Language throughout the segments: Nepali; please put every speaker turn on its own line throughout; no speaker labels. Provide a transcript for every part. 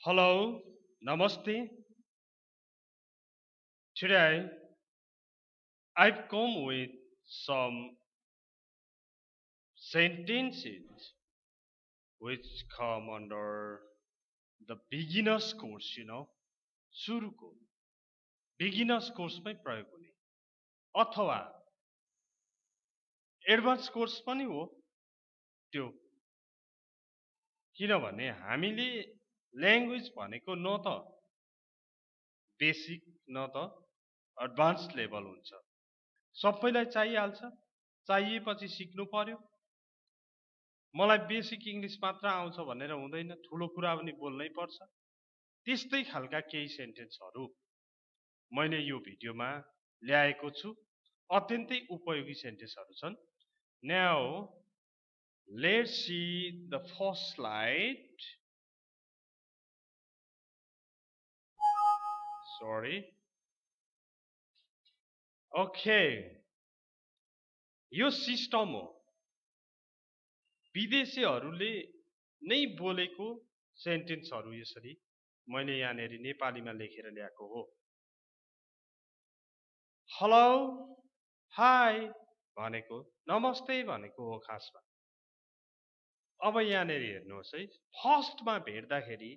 Hello, Namaste. Today I've come with some sentences which come under the beginner's course. सुरुको beginner's courseमै प्रयोग हुने अथवा एडभान्स कोर्स पनि हो त्यो किनभने हामीले ल्याङ्ग्वेज भनेको न त बेसिक न त एडभान्स लेभल हुन्छ सबैलाई चाहिहाल्छ चाहिएपछि सिक्नु पर्यो मलाई बेसिक इङ्ग्लिस मात्र आउँछ भनेर हुँदैन ठुलो कुरा पनि बोल्नै पर्छ त्यस्तै खालका केही सेन्टेन्सहरू मैले यो भिडियोमा ल्याएको छु अत्यन्तै उपयोगी सेन्टेन्सहरू छन् now let's see the first slide sorry okay यो सिस्टम हो विदेशीहरूले नै बोलेको सेन्टेन्सहरू यसरी मैले यहाँनेरि नेपालीमा लेखेर ल्याएको हो हेलो हाई भनेको नमस्ते भनेको हो खासमा अब यहाँनेरि हेर्नुहोस् है फर्स्टमा भेट्दाखेरि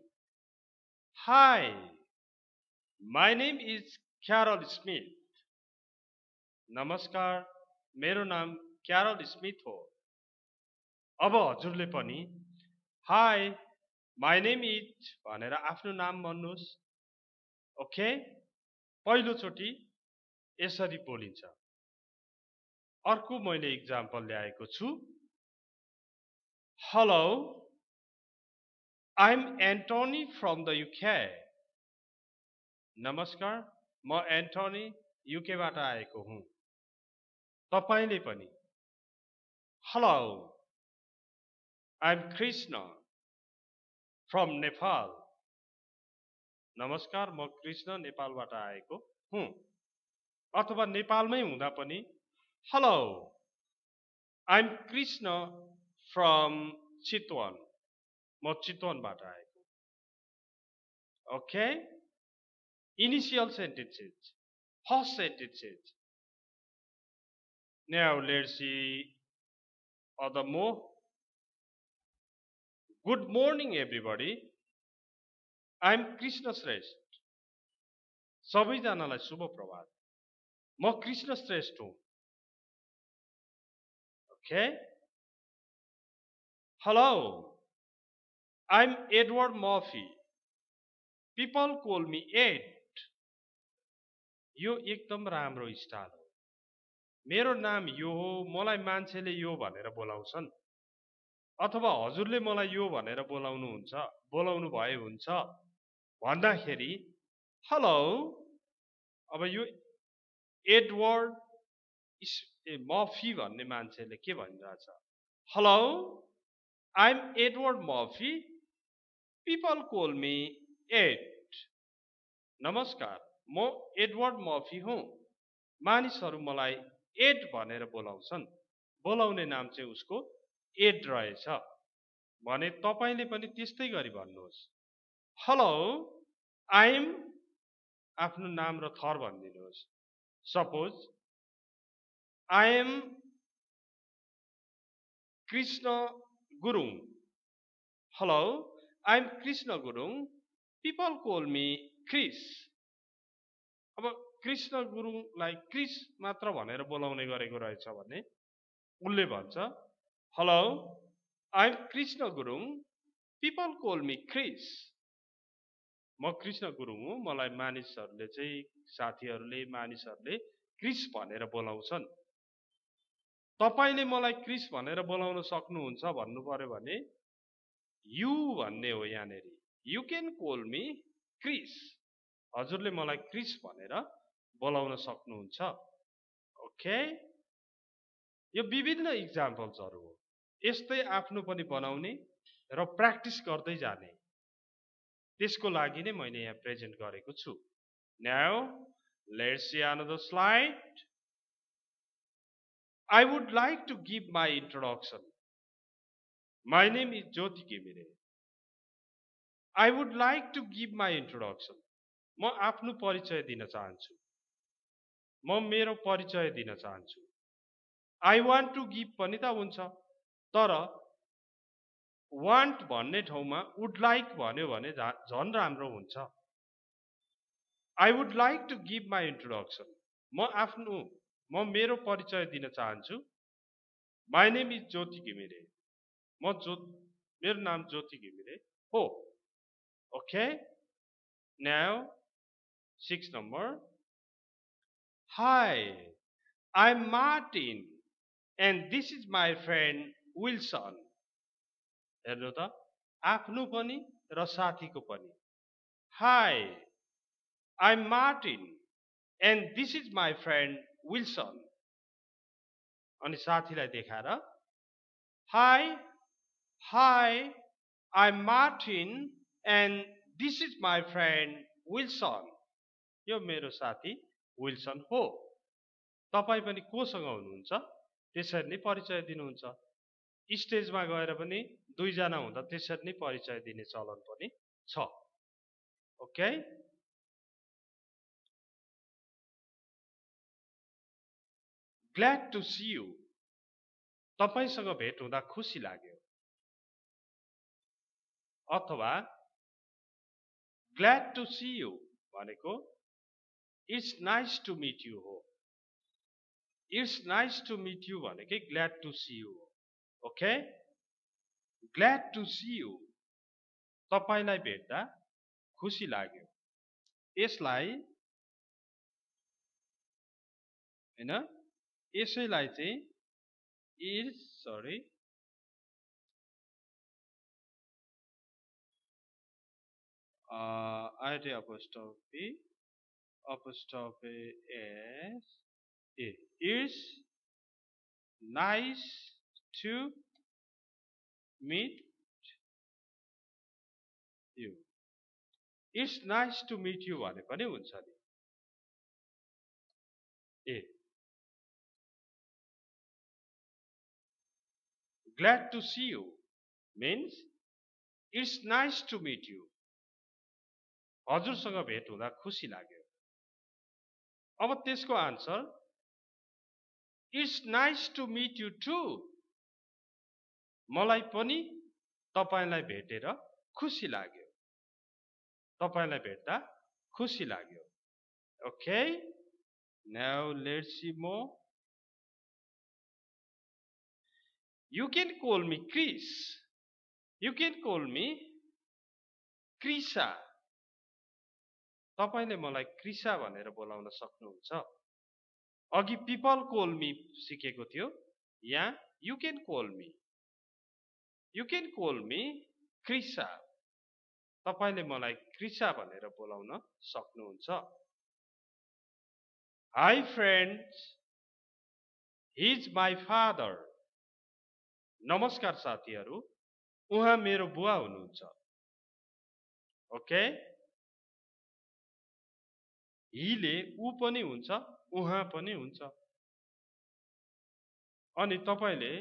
high my name is Carroll Smith नमस्कार मेरो नाम क्यारल स्मिथ हो अब हजुरले पनि हाई माई नेम इज भनेर आफ्नो नाम भन्नुहोस् ओके पहिलोचोटि यसरी बोलिन्छ अर्को मैले इक्जाम्पल ल्याएको छु hello I am Antony from the UK नमस्कार म एन्टोनी युकेबाट आएको हुँ तपाईले पनि hello I am Krishna from Nepal नमस्कार म कृष्ण नेपालबाट आएको हुँ अथवा नेपालमै हुँदा पनि hello I am Krishna from Chitwan म चितवनबाट आएको okay initial sentences first sentences now let's see other more good morning everybody I am Krishna Shrestha सबैजनालाई शुभ प्रभात म कृष्ण श्रेष्ठ हुँ okay hello I am Edward Murphy people call me Ed यो एकदम राम्रो स्टाइल हो मेरो नाम यो हो मलाई मान्छेले यो भनेर बोलाउँछन् अथवा हजुरले मलाई यो भनेर बोलाउनु भए हुन्छ भन्दाखेरि हेलो अब यो एडवर्ड मर्फी भन्ने मान्छेले के भनिरहेछ hello I am Edward Murphy people call me Ed नमस्कार म एडवर्ड मर्फी हुँ मानिसहरू मलाई एड भनेर बोलाउँछन् बोलाउने नाम चाहिँ उसको एड रहेछ भने तपाईले पनि त्यस्तै गरी भन्नुहोस् हेलो आई एम आफ्नो नाम र थर भनिदिनुहोस् suppose I am Krishna Gurung hello I am Krishna Gurung people call me Chris अब कृष्ण गुरुङलाई क्रिस मात्र भनेर बोलाउने गरेको रहेछ भने उनले भन्छ hello I am Krishna Gurung people call me Chris म कृष्ण गुरुङ हुँ मलाई मानिसहरूले चाहिँ साथीहरूले मानिसहरूले क्रिस भनेर बोलाउँछन् तपाईले मलाई क्रिस भनेर बोलाउन सक्नुहुन्छ भन्नु पर्यो भने यु भन्ने हो यहाँनेरि you can call me Chris हजुरले मलाई क्रिस भनेर बोलाउन सक्नुहुन्छ ओके यो विभिन्न इक्जाम्पल्सहरू हो यस्तै आफ्नो पनि बनाउने र प्र्याक्टिस गर्दै जाने त्यसको लागि नै मैले यहाँ प्रेजेन्ट गरेको छु now let's see another slide I would like to give my introduction. My name is Jyoti Kimire. I would like to give my introduction. म आफ्नो परिचय दिन चाहन्छु. म मेरो परिचय दिन चाहन्छु. I want to give पनि त हुन्छ. तर want भन्ने ठाउँमा would like भन्यो भने झन् राम्रो हुन्छ. I would like to give my introduction. म मेरो परिचय दिन चाहन्छु. My name is Jyoti Gimire. मेरो नाम ज्योति घिमिरे हो. Okay? Now, 6 number. Hi, I'm Martin and this is my friend Wilson. हेर्नु त आफ्नो पनि र साथीको पनि. Hi, I'm Martin and this is my friend Wilson. अनि साथीलाई देखाएर Hi, I'm Martin and this is my friend Wilson. यो मेरो साथी विल्सन हो. तपाई पनि कोसँग हुनुहुन्छ त्यसरी नै परिचय दिनुहुन्छ. स्टेजमा गएर पनि दुई जना हुँदा त्यसरी नै परिचय दिने चलन पनि छ. Okay? Glad to see you. तपाईसँग भेट हुँदा खुसी लाग्यो. अथवा Glad to see you भनेको It's nice to meet you हो. It's nice to meet you भनेकै glad to see you हो. Okay? Glad to see you. तपाईलाई भेट्दा खुसी लाग्यो. यसलाई हैन यसैलाई चाहिँ ID apostrophe S A is nice to meet you. It's nice to meet you भने पनि हुन्छ नि. ए Glad to see you means it's nice to meet you. हजुरसँग भेट हुँदा खुसी लाग्यो. अब त्यसको answer It's nice to meet you too. मलाई पनि तपाईलाई भेटेर खुसी लाग्यो. तपाईलाई भेट्दा खुसी लाग्यो. Okay? Now let's see more. You can call me Chris. You can call me Krisha. तपाईले मलाई कृषा भनेर बोलाउन सक्नुहुन्छ. अघि people call me सिकेको थियो. यहाँ you can call me. You can call me Krisha. तपाईले मलाई कृषा भनेर बोलाउन सक्नुहुन्छ. Hi friends. He's my father. नमस्कार साथीहरु. उहाँ मेरो बुवा हुनुहुन्छ. Okay? हिले उ पनि हुन्छ, उहाँ पनि हुन्छ. अनि तपाईले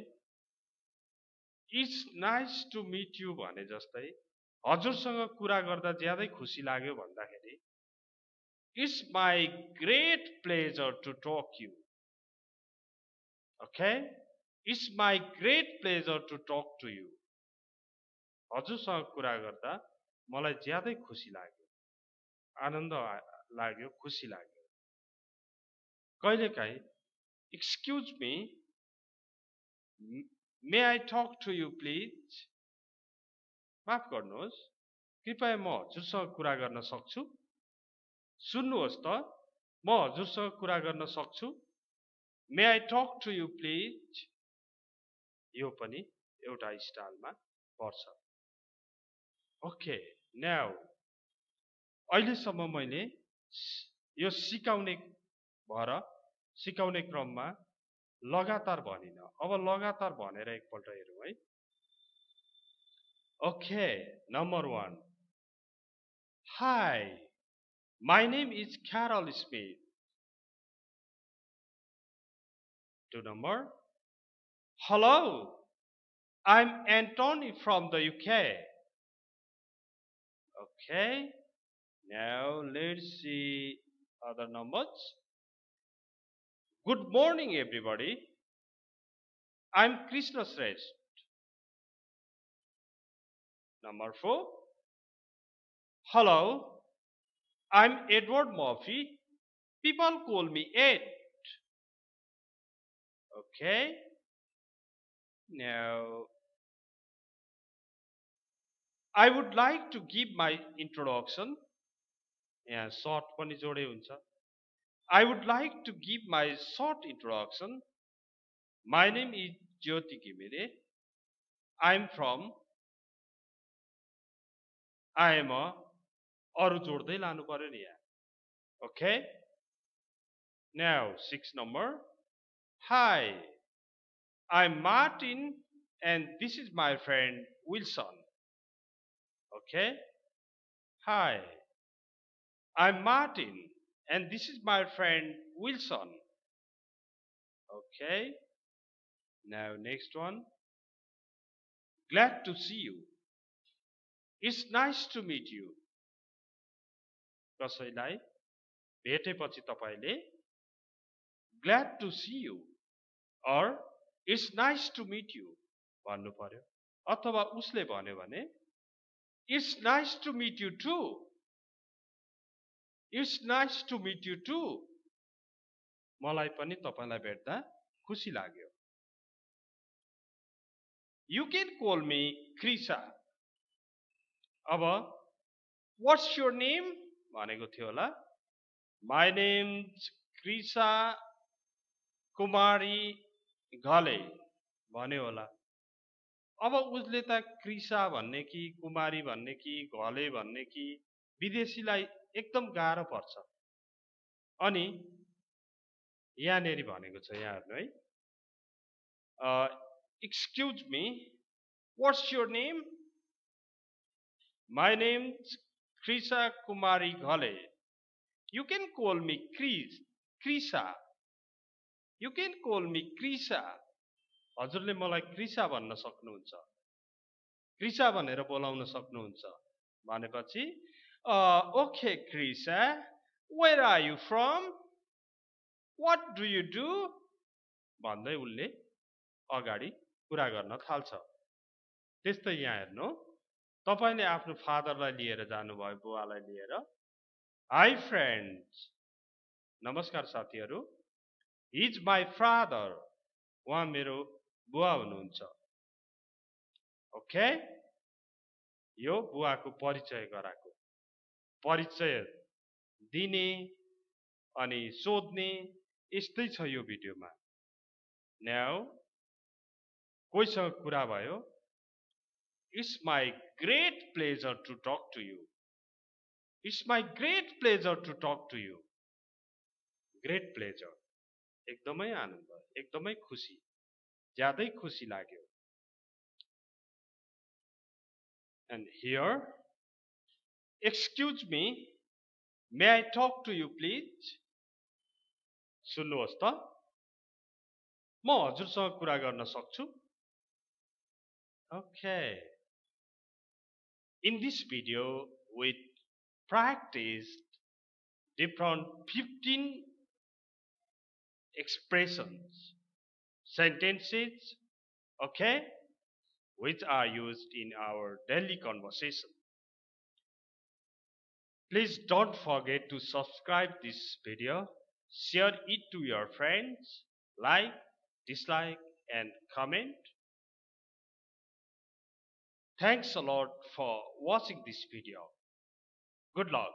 It's nice to meet you भने जस्तै हजुरसँग कुरा गर्दा ज्यादै खुसी लाग्यो भन्दाखेरि It's my great pleasure to talk you. Okay? It's my great pleasure to talk to you. हजुरसँग कुरा गर्दा मलाई ज्यादै खुसी लाग्यो. आनन्द लाग्यो, खुसी लाग्यो. कहिलेकाहीँ Excuse me, may I talk to you please? माफ गर्नुहोस्, कृपया म हजुरसँग कुरा गर्न सक्छु? सुन्नुहोस् त, म हजुरसँग कुरा गर्न सक्छु? May I talk to you please? यो पनि एउटा स्टाइलमा पर्छ. Okay, now अहिलेसम्म मैले यो सिकाउने क्रममा लगातार भनिन. अब लगातार भनेर एकपल्ट हेरौँ है. Okay, number 1. Hi, my name is Carol Smith. 2 number. Hello, I'm Anthony from the UK. Okay. Now let's see other numbers. Good morning, everybody. I'm Krishna Shrestha. Number 4. Hello, I'm Edward Murphy. People call me Ed. Okay. Now, I would like to give my introduction. Yeah, short पनि जोडे हुन्छ. I would like to give my short introduction. My name is Jyoti Gimire. I'm from I am a अरु जोड्दै लानु पर्यो नि यहाँ. Okay? Now, 6 number. Hi, I'm Martin and this is my friend Wilson. Okay? Hi, I'm Martin and this is my friend Wilson. Okay? Now, next one. Glad to see you. It's nice to meet you. कसैलाई भेटेपछि तपाईले glad to see you or it's nice to meet you भन्नु पर्यो. अथवा उसले भन्यो भने it's nice to meet you too. It's nice to meet you too. मलाई पनि तपाईलाई भेट्दा खुसी लाग्यो. You can call me Krisha. अब what's your name भनेको थियो होला. My name's Krisha Kumari Ghale भन्यो होला. अब उसले त कृषा भन्ने कि कुमारी भन्ने कि घले भन्ने कि विदेशीलाई एकदम गाह्रो पर्छ. अनि यहाँनेरि भनेको छ यहाँ हेर्नु है. Excuse me, what's your name? My name's Krisha Kumari Ghale. You can call me Krisha. You can call me Krisha. हजुरले मलाई कृषा भन्न सक्नुहुन्छ. कृषा भनेर बोलाउन सक्नुहुन्छ. भनेपछि okay Krisha, where are you from? What do you do? भन्दै उनले अगाडि कुरा गर्न थाल्छ. त्यस्तै यहाँ हेर्नु. तपाईले आफ्नो फादरलाई लिएर जानुभयो, बुवालाई लिएर. Hi friends. नमस्कार साथीहरू. He's my father. उहाँ मेरो बुवा हुनुहुन्छ. ओके? यो बुवाको परिचय गराको. परिचय दिने अनि सोध्ने यस्तै छ यो भिडियोमा. Now, कोहीसँग कुरा भयो. It's my great pleasure to talk to you. It's my great pleasure to talk to you. Great pleasure. एकदमै आनन्द, एकदमै खुसी, ज्यादै खुसी लाग्यो. And here, excuse me, may I talk to you please? सुन्नुहोस् त, म हजुरसँग कुरा गर्न सक्छु? Okay. In this video, we practiced different 15 expressions, sentences, okay, which are used in our daily conversation. Please don't forget to subscribe this video, share it to your friends, like, dislike, and comment. Thanks a lot for watching this video. Good luck.